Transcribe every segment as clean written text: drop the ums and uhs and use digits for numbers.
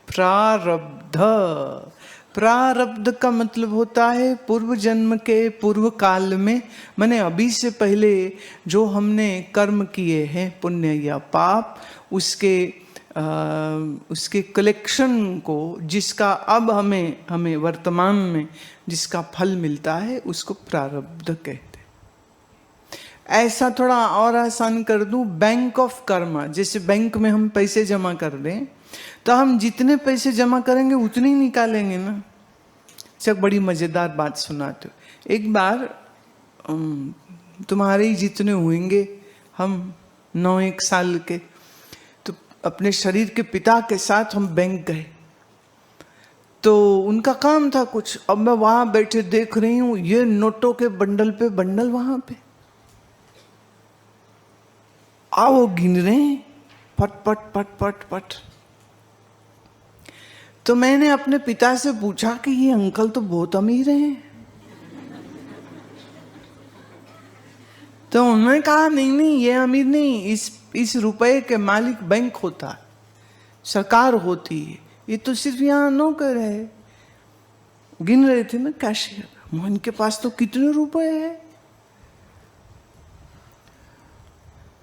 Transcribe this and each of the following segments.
प्रारब्ध। प्रारब्ध का मतलब होता है पूर्व जन्म के पूर्व काल में, माने अभी से पहले जो हमने कर्म किए हैं, पुण्य या पाप, उसके कलेक्शन को, जिसका अब हमें वर्तमान में जिसका फल मिलता है, उसको प्रारब्ध कहते हैं। ऐसा थोड़ा और आसान कर दूं, बैंक ऑफ कर्मा। जैसे बैंक में हम पैसे जमा कर दें तो हम जितने पैसे जमा करेंगे उतने ही निकालेंगे ना। सब बड़ी मजेदार बात सुनाते हो। एक बार तुम्हारे ही जितने होंगे, हम 9-1 साल के, तो अपने शरीर के पिता के साथ हम बैंक गए। तो उनका काम था कुछ। अब मैं वहां बैठे देख रही हूं, ये नोटों के बंडल पे बंडल वहां पे, आओ गिन रहे हैं, पट पट पट पट पट। तो मैंने अपने पिता से पूछा कि ये अंकल तो बहुत अमीर हैं। तो उन्होंने कहा नहीं ये अमीर नहीं, इस रुपए के मालिक बैंक होता है, सरकार होती है, ये तो सिर्फ यहाँ नौकर है। गिन रहे थे ना कैशियर, इनके पास तो कितने रुपए हैं।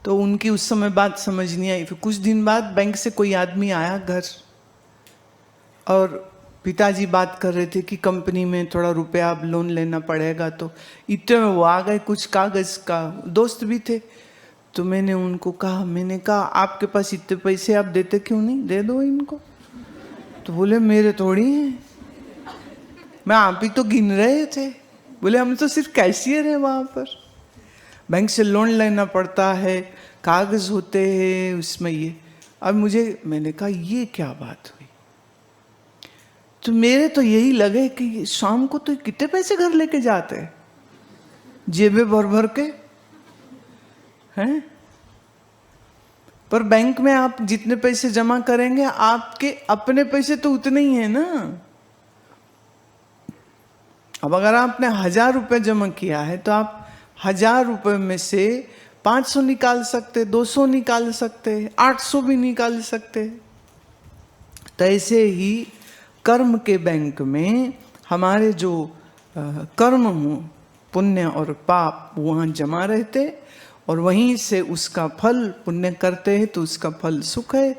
तो उनकी उस समय बात समझ नहीं आई। फिर कुछ दिन बाद बैंक से कोई आदमी आया घर, और पिताजी बात कर रहे थे कि कंपनी में थोड़ा रुपया अब लोन लेना पड़ेगा। तो इतने में वो आ गए, कुछ कागज का, दोस्त भी थे। तो मैंने उनको कहा, आपके पास इतने पैसे, आप देते क्यों नहीं, दे दो इनको। तो बोले मेरे थोड़ी हैं, मैं आप ही तो गिन रहे थे। बोले हम तो सिर्फ कैशियर हैं वहां पर, बैंक से लोन लेना पड़ता है, कागज होते हैं उसमें ये। अब मैंने कहा ये क्या बात हुई। तो मेरे तो यही लगे कि शाम को तो कितने पैसे घर लेके जाते हैं, जेबे भर भर के हैं। पर बैंक में आप जितने पैसे जमा करेंगे, आपके अपने पैसे तो उतने ही है ना। अब अगर आपने 1000 रुपये जमा किया है, तो आप 1000 रुपये में से 500 निकाल सकते, 200 निकाल सकते, 800 भी निकाल सकते। तो ऐसे ही कर्म के बैंक में हमारे जो कर्म हो, पुण्य और पाप, वहाँ जमा रहते, और वहीं से उसका फल, पुण्य करते हैं तो उसका फल सुख है,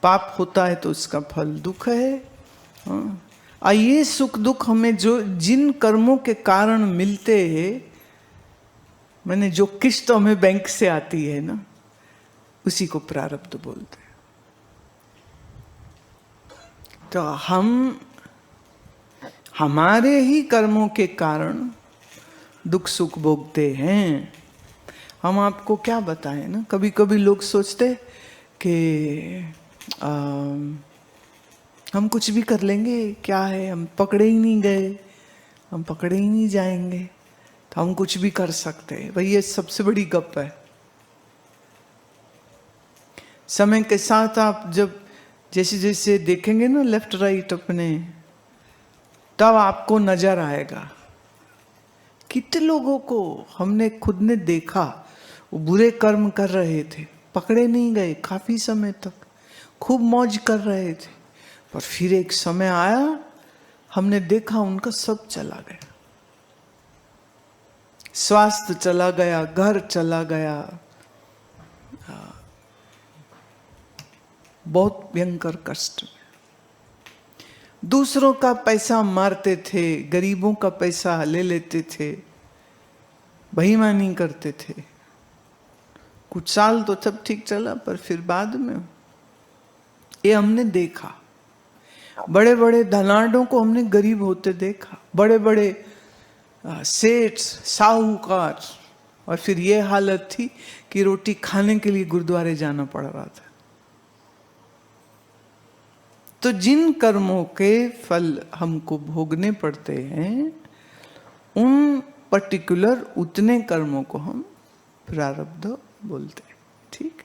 पाप होता है तो उसका फल दुख है। और ये सुख दुख हमें जिन कर्मों के कारण मिलते हैं, मैंने जो किस्त हमें बैंक से आती है ना, उसी को प्रारब्ध बोलते हैं। तो हम हमारे ही कर्मों के कारण दुख सुख भोगते हैं। हम आपको क्या बताएं ना, कभी कभी लोग सोचते कि हम कुछ भी कर लेंगे, क्या है, हम पकड़े ही नहीं गए, हम पकड़े ही नहीं जाएंगे, तो हम कुछ भी कर सकते हैं। भाई ये सबसे बड़ी गप है। समय के साथ आप जब जैसे जैसे देखेंगे ना लेफ्ट राइट अपने, तब आपको नजर आएगा कितने लोगों को हमने खुद ने देखा, वो बुरे कर्म कर रहे थे, पकड़े नहीं गए काफी समय तक, खूब मौज कर रहे थे, पर फिर एक समय आया, हमने देखा उनका सब चला गया, स्वास्थ्य चला गया, घर चला गया, बहुत भयंकर कष्ट में। दूसरों का पैसा मारते थे, गरीबों का पैसा ले लेते थे, बेईमानी करते थे। कुछ साल तो सब ठीक चला, पर फिर बाद में ये हमने देखा। बड़े बड़े धनाढ़ों को हमने गरीब होते देखा, बड़े बड़े सेठ साहूकार, और फिर ये हालत थी कि रोटी खाने के लिए गुरुद्वारे जाना पड़ रहा था। तो जिन कर्मों के फल हमको भोगने पड़ते हैं, उन पर्टिकुलर उतने कर्मों को हम प्रारब्ध बोलते हैं। ठीक।